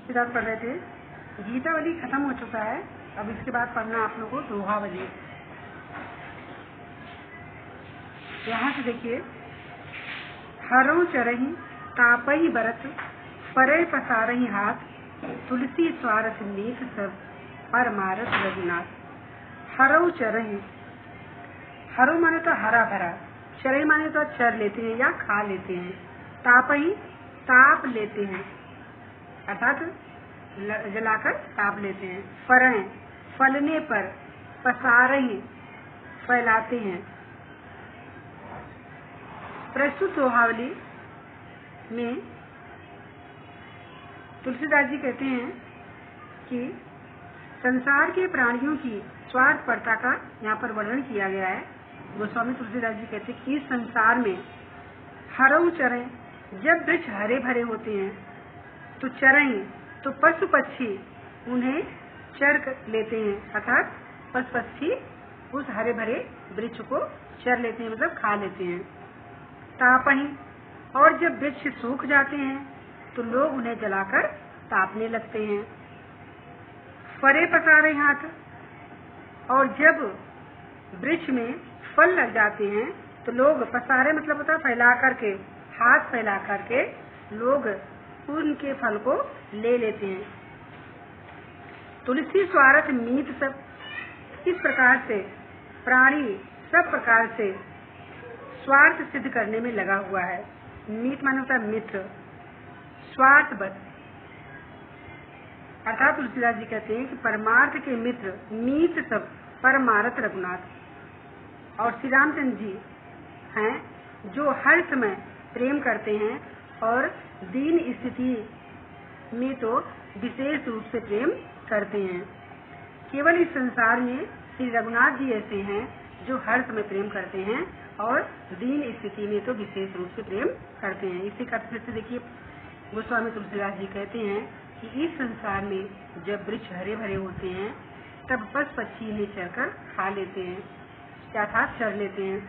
तुलसीदास पढ़ रहे थे। गीतावली खत्म हो चुका है, अब इसके बाद पढ़ना आप लोगों को दोहावली। यहाँ से देखिए, हरों चरही तापही बरत, परे पसारही हाथ, तुलसी स्वारथ मीत सब, परमारथ रघुनाथ। हरों चरही, हरों माने तो हरा भरा, चरही माने तो चर लेते हैं या खा लेते हैं, तापही ताप लेते हैं अर्थात जलाकर ताप लेते हैं, परें फलने पर, पसारही फैलाते हैं। प्रस्तुत दोहावली में तुलसीदास जी कहते हैं कि संसार के प्राणियों की स्वार्थपरता का यहाँ पर वर्णन किया गया है। गोस्वामी तुलसीदास जी कहते हैं कि इस संसार में हरऊ चरें, जब वृक्ष हरे भरे होते हैं तो चरें, तो पशु पक्षी उन्हें चर लेते हैं अर्थात पशु पक्षी उस हरे भरे वृक्ष को चर लेते हैं, मतलब खा लेते हैं। तापही, और जब वृक्ष सूख जाते हैं तो लोग उन्हें जलाकर तापने लगते हैं। फरे पसारे हाथ, और जब वृक्ष में फल लग जाते हैं तो लोग, पसारे मतलब होता है फैला करके, हाथ फैला करके लोग उनके फल को ले लेते हैं। तुलसी स्वार्थ मीत सब, इस प्रकार से प्राणी सब प्रकार से स्वार्थ सिद्ध करने में लगा हुआ है। मीत माने होता है मित्र, स्वार्थ बस अर्थात तुलसीदास जी कहते हैं कि परमार्थ के मित्र मीत सब, परमारथ रघुनाथ। और श्री रामचंद्र जी हैं जो हर समय प्रेम करते हैं और दीन स्थिति में तो विशेष रूप से प्रेम करते हैं। केवल इस संसार में श्री रघुनाथ जी ऐसे हैं जो हर समय प्रेम करते हैं और दीन स्थिति में तो विशेष रूप से प्रेम करते हैं। इसी का से देखिए, गोस्वामी तुलसीदास जी कहते हैं कि इस संसार में जब वृक्ष हरे भरे होते हैं तब पशु पक्षी इन्हें चरकर खा लेते हैं, अर्थात चर लेते हैं,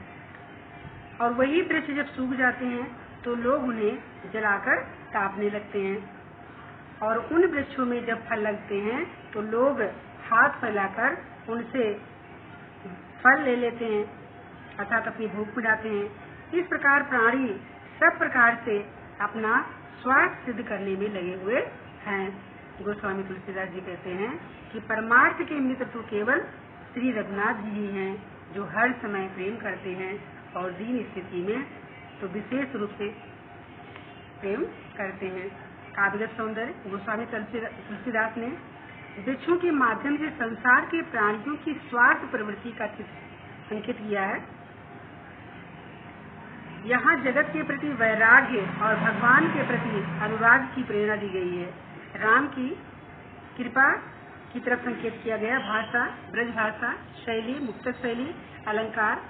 और वही वृक्ष जब सूख जाते हैं तो लोग उन्हें जलाकर तापने लगते हैं। और उन वृक्षों में जब फल लगते हैं तो लोग हाथ फैलाकर उनसे फल ले लेते हैं अर्थात अपनी भूख मिटाते हैं। इस प्रकार प्राणी सब प्रकार से अपना स्वार्थ सिद्ध करने में लगे हुए हैं। गोस्वामी तुलसीदास जी कहते हैं कि परमार्थ के मित्र तो केवल श्री रघुनाथ जी ही हैं जो हर समय प्रेम करते हैं और दीन स्थिति में तो विशेष रूप से प्रेम करते हैं। काव्यगत सौंदर्य, गोस्वामी तुलसीदास ने वृक्षों के माध्यम से संसार के प्राणियों की स्वार्थ प्रवृत्ति का संकेत किया है। यहाँ जगत के प्रति वैराग्य और भगवान के प्रति अनुराग की प्रेरणा दी गई है। राम की कृपा की तरफ संकेत किया गया। भाषा, ब्रज भाषा, शैली, मुक्त शैली, अलंकार,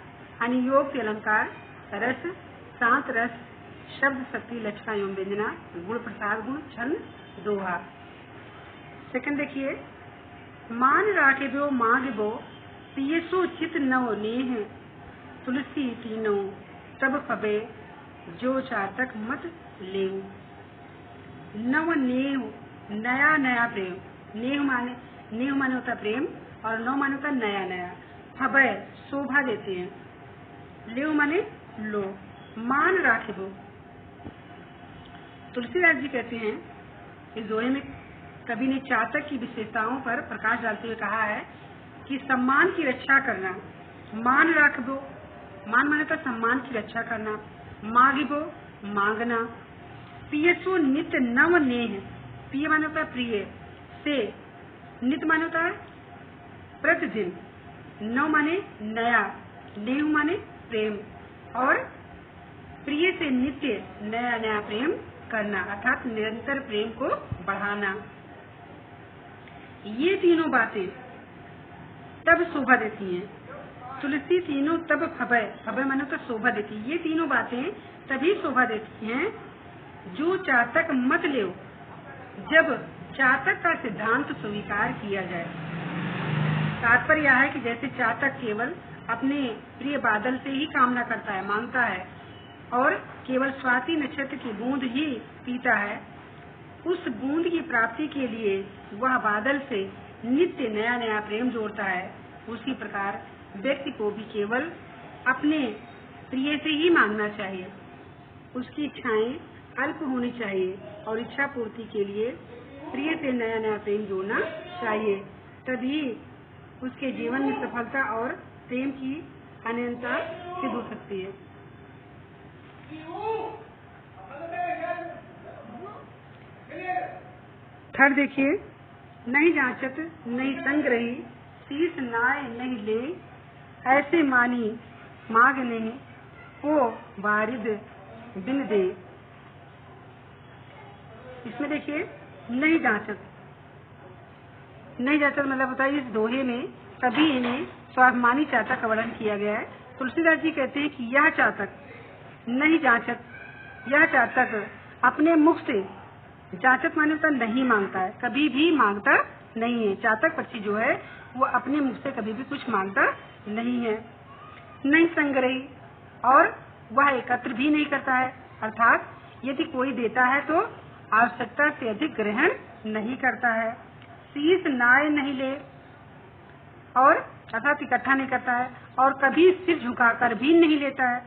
अनियोग अलंकार, रस, शांत रस, शब्द, शक्ति, लक्षणा एवं व्यंजना, गुण, प्रसाद गुण, छंद, दोहा। सेकंड देखिए, मान राखेबो मांगबो, पियसो चित नव नेह, तुलसी तीनों तब फबे, जो चातक मत लेऊ। नव नेह, नया नया प्रेम, नेह माने होता प्रेम और नव माने होता नया नया, फबे शोभा देते हैं, लेऊ माने लो, मान राखेबो। तुलसीदास जी कहते हैं इस दोहे में कवि ने चातक की विशेषताओं पर प्रकाश डालते हुए कहा है कि सम्मान की रक्षा करना, मान राखबो, मान माने तो सम्मान की रक्षा करना, मांगिबो मांगना, पियसो नित्य नव नेह, पिय माने होता है प्रिय, से नित्य माने होता है प्रतिदिन, नव माने नया, नेह माने प्रेम, और प्रिय से नित्य नया नया प्रेम करना अर्थात निरंतर प्रेम को बढ़ाना। ये तीनों बातें तब शोभा देती हैं। तुलसी तीनों तब फबय, फबय माने तो शोभा देती है। ये तीनों बातें तभी शोभा देती हैं जो चातक मत ले, जब चातक का सिद्धांत स्वीकार किया जाए। तात्पर्य यह है कि जैसे चातक केवल अपने प्रिय बादल से ही कामना करता है, मांगता है और केवल स्वाति नक्षत्र की बूंद ही पीता है, उस बूंद की प्राप्ति के लिए वह बादल से नित्य नया नया प्रेम जोड़ता है, उसी प्रकार व्यक्ति को भी केवल अपने प्रिय से ही मांगना चाहिए। उसकी इच्छाएं अल्प होनी चाहिए और इच्छा पूर्ति के लिए प्रिय से नया नया प्रेम जोड़ना चाहिए, तभी उसके जीवन में सफलता और प्रेम की अनंतता सिद्ध हो सकती है। थर्ड देखिए, नहीं जांचत नहीं संग्रही, शीश नाय नहीं ले, ऐसे मानी मांग नहीं, को वारिद बिन दे। इसमें देखिए, नहीं जांचत, नहीं जांचत मतलब होता है इस दोहे में तभी इन्हें स्वाभिमानी चातक का वर्णन किया गया है। तुलसीदास जी कहते हैं कि यह चातक नहीं जांचत, यह चातक अपने मुख से, जांचत माने तो नहीं मांगता है, कभी भी मांगता नहीं है। चातक पक्षी जो है वो अपने मुख से कभी भी कुछ मांगता नहीं है। नहीं संग्रही, और वह एकत्र भी नहीं करता है, अर्थात यदि कोई देता है तो आवश्यकता से अधिक ग्रहण नहीं करता है। शीश नाय नहीं ले, और अर्थात इकट्ठा नहीं करता है, और कभी सिर झुकाकर भी नहीं लेता है।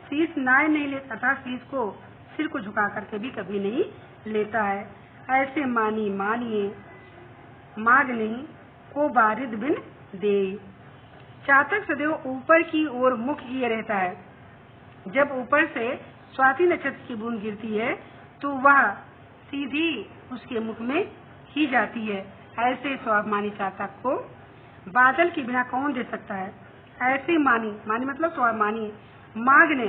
शीश नाय नहीं ले, अर्थात शीश को, सिर को झुका करके भी कभी नहीं लेता है। ऐसे मानी मानिए मांग नहीं, को बारिद बिन दे। चातक सदैव ऊपर की ओर मुख किए रहता है। जब ऊपर से स्वाति नक्षत्र की बूंद गिरती है तो वह सीधी उसके मुख में ही जाती है। ऐसे स्वाभिमानी चातक को बादल के बिना कौन दे सकता है। ऐसे मानी, मानी मतलब स्वाभिमानी, मांगने,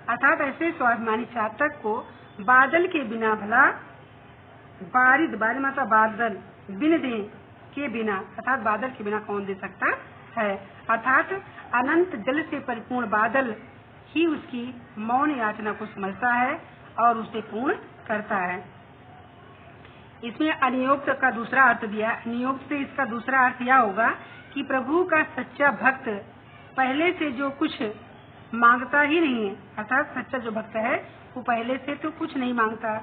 अर्थात ऐसे स्वाभिमानी चातक को बादल के बिना भला बारिद, बारिद मतलब बादल, बिन दे के बिना, अर्थात बादल के बिना कौन दे सकता है। अर्थात अनंत जल से परिपूर्ण बादल ही उसकी मौन याचना को समझता है और उसे पूर्ण करता है। इसमें अनियोक्त का दूसरा अर्थ दिया। अनियोक्त से इसका दूसरा अर्थ यह होगा कि प्रभु का सच्चा भक्त पहले से जो कुछ मांगता ही नहीं है, अर्थात सच्चा जो भक्त है वो पहले से तो कुछ नहीं मांगता।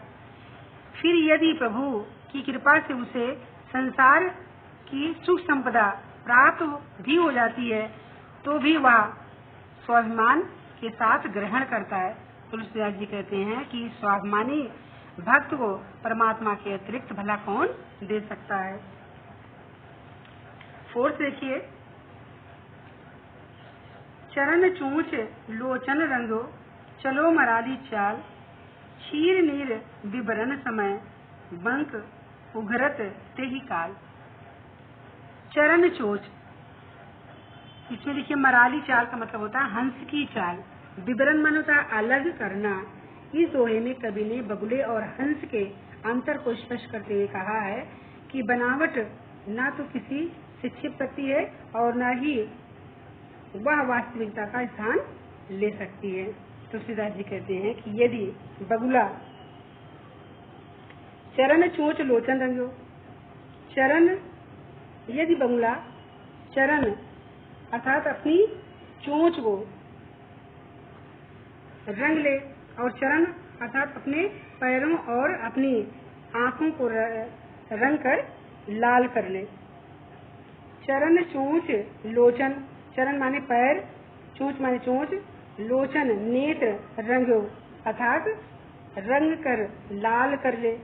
फिर यदि प्रभु की कृपा से उसे संसार की सुख संपदा प्राप्त भी हो जाती है तो भी वह स्वाभिमान के साथ ग्रहण करता है। तुलसीदास जी कहते हैं कि स्वाभिमानी भक्त को परमात्मा के अतिरिक्त भला कौन दे सकता है। फोर्थ देखिए, चरण चूंच लोचन रंगो, चलो मराली चाल, क्षीर नीर विवरण समय, बंक उघरत ते ही काल। चरण चोच, इसमें देखिए मराली चाल का मतलब होता है हंस की चाल। विवरण मन होता है अलग करना। इस दोहे में कवि ने बगुले और हंस के अंतर को स्पष्ट करते हुए कहा है कि बनावट ना तो किसी से छिप सकती है और न ही वह वास्तविकता का स्थान ले सकती है। तुलसीदास जी कहते हैं कि यदि बगुला चरण चोच लोचन रंगो, चरण, यदि बगुला चरण अर्थात अपनी चोंच को रंग ले, और चरण अर्थात अपने पैरों और अपनी आंखों को रंग कर लाल कर ले। चरण चोंच लोचन, चरण माने पैर, चोंच माने चोंच, लोचन नेत्र रंगो अर्थात रंग कर लाल कर ले।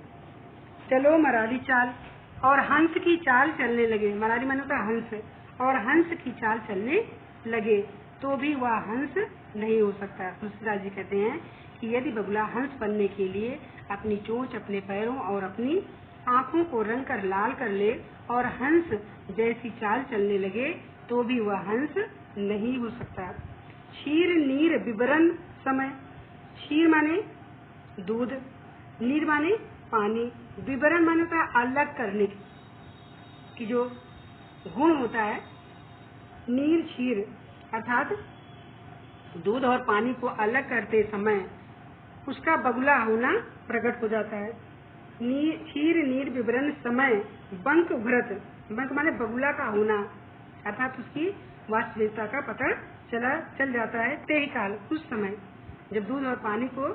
चलो मराली चाल, और हंस की चाल चलने लगे। मराली माने होता हंस, और हंस की चाल चलने लगे तो भी वह हंस नहीं हो सकता। तुलसीदास जी कहते हैं कि यदि बगुला हंस बनने के लिए अपनी चोंच, अपने पैरों और अपनी आंखों को रंग कर लाल कर ले और हंस जैसी चाल चलने लगे तो भी वह हंस नहीं हो सकता। क्षीर नीर विवरण समय, क्षीर माने दूध, नीर माने पानी, विवरण माने होता है अलग करने की जो गुण होता है। नीर क्षीर अर्थात दूध और पानी को अलग करते समय उसका बगुला होना प्रकट हो जाता है। क्षीर नीर विवरण समय, बंक उभरत, बंक माने बगुला का होना अर्थात उसकी वास्तविकता का पता चल जाता है। ते ही काल, उस समय जब दूध और पानी को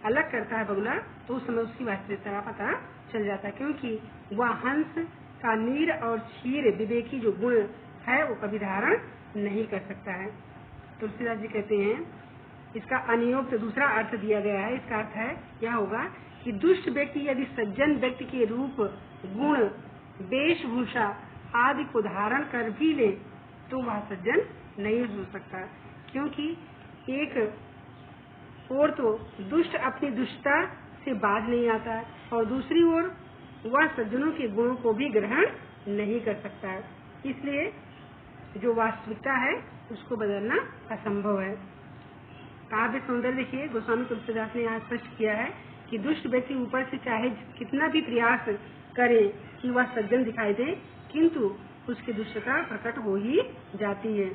अलग करता है बगुला, तो उस समय उसकी वास्तविकता का पता चल जाता है, क्योंकि वह हंस का नीर और क्षीर विवेकी जो गुण है वो कभी धारण नहीं कर सकता है। तुलसीदास जी कहते हैं, इसका अनियोक्त दूसरा अर्थ दिया गया है। इसका अर्थ है यह होगा कि दुष्ट व्यक्ति यदि सज्जन व्यक्ति के रूप, गुण, वेशभूषा आदि को धारण कर भी ले तो वह सज्जन नहीं हो सकता, क्योंकि एक ओर तो दुष्ट अपनी दुष्टता से बाज नहीं आता है और दूसरी ओर वह सज्जनों के गुणों को भी ग्रहण नहीं कर सकता है। इसलिए जो वास्तविकता है उसको बदलना असंभव है। काव्य सौंदर्य देखिए, गोस्वामी तुलसीदास ने यहाँ स्पष्ट किया है कि दुष्ट व्यक्ति ऊपर से चाहे कितना भी प्रयास करे कि वह सज्जन दिखाई दे, किंतु उसकी दुष्टता प्रकट हो ही जाती है।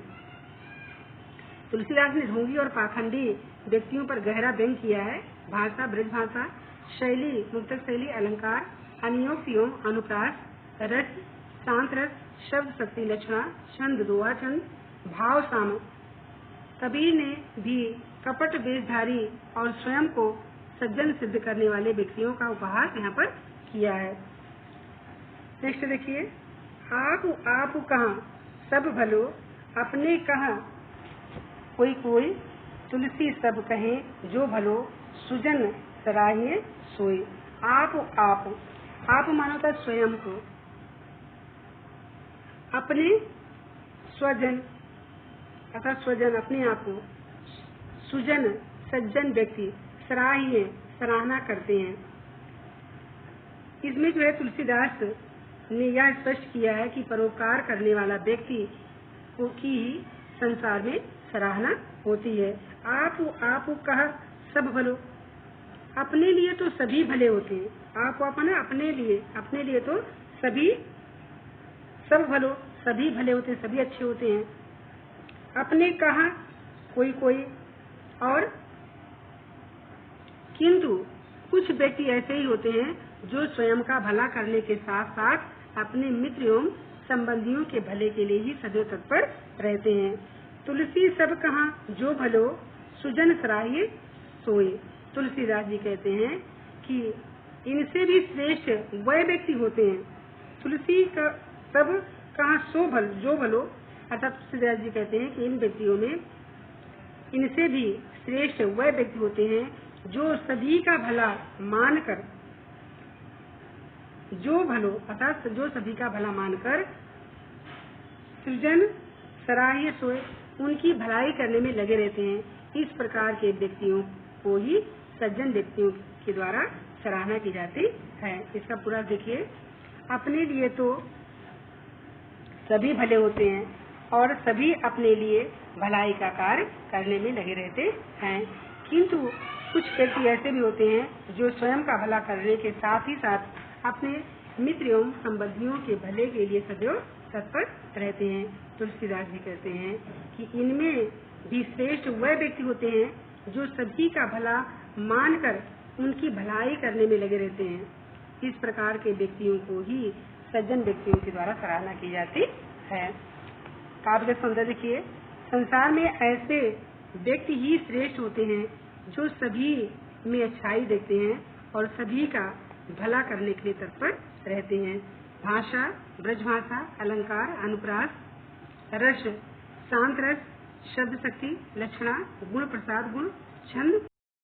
तुलसीदास ने ढोंगी और पाखंडी व्यक्तियों पर गहरा व्यंग किया है। भाषा, ब्रज भाषा, शैली, मुक्तक शैली, अलंकार, अनियोक्त एवं अनुप्रास, रस, शांत रस, शब्द शक्ति, लक्षणा, छंद, दोहा छंद, भाव साम, कबीर ने भी कपट वेशधारी और स्वयं को सज्जन सिद्ध करने वाले व्यक्तियों का उपहास यहाँ पर किया है। नेक्स्ट देखिए, आप कहाँ सब भलो, अपने कहाँ कोई कोई, तुलसी सब कहे जो भलो, सुजन सराहिए सोई। आप मानो था स्वयं को, अपने स्वजन अर्थात स्वजन अपने आप को, सुजन सज्जन व्यक्ति सराहिए सराहना करते हैं। इसमें जो है तुलसीदास ने यह स्पष्ट किया है कि परोपकार करने वाला व्यक्ति को की ही संसार में सराहना होती है। आप कहा सब भलो, अपने लिए तो सभी भले होते हैं। आप अपने लिए तो सभी सब भलो, सभी भले होते हैं, सभी अच्छे होते हैं। अपने कहा कोई कोई, और किंतु कुछ व्यक्ति ऐसे ही होते हैं जो स्वयं का भला करने के साथ साथ अपने मित्र एवं संबंधियों के भले के लिए ही सदैव तत्पर रहते हैं। तुलसी सब कहा जो भलो, सुजन सराहिए सोई। तुलसीदास जी कहते हैं कि इनसे भी श्रेष्ठ वह व्यक्ति होते हैं। तुलसी का सब कहा सो भल जो भलो, अर्थात तुलसीदास जी कहते हैं कि इन व्यक्तियों में इनसे भी श्रेष्ठ वह व्यक्ति होते हैं जो सभी का भला मानकर, जो भलो अर्थात जो सभी का भला मानकर, सृजन सराहिए सोए, उनकी भलाई करने में लगे रहते हैं। इस प्रकार के व्यक्तियों को ही सज्जन व्यक्तियों के द्वारा सराहना की जाती है। इसका पूरा देखिए, अपने लिए तो सभी भले होते हैं और सभी अपने लिए भलाई का कार्य करने में लगे रहते हैं, किंतु कुछ व्यक्ति ऐसे भी होते हैं जो स्वयं का भला करने के साथ ही साथ अपने मित्र एवं संबंधियों के भले के लिए सदैव तत्पर रहते हैं। तुलसीदास जी कहते हैं कि इनमें भी श्रेष्ठ वह व्यक्ति होते हैं जो सभी का भला मानकर उनकी भलाई करने में लगे रहते हैं। इस प्रकार के व्यक्तियों को ही सज्जन व्यक्तियों के द्वारा सराहना की जाती है। काव्य सौंदर्य देखिए, संसार में ऐसे व्यक्ति ही श्रेष्ठ होते हैं जो सभी में अच्छाई देखते हैं और सभी का भला करने के लिए तत्पर रहते हैं। भाषा, ब्रज भाषा, अलंकार, अनुप्रास, रस, शांत रस, शब्द शक्ति, लक्षणा, गुण प्रसाद गुण, छंद,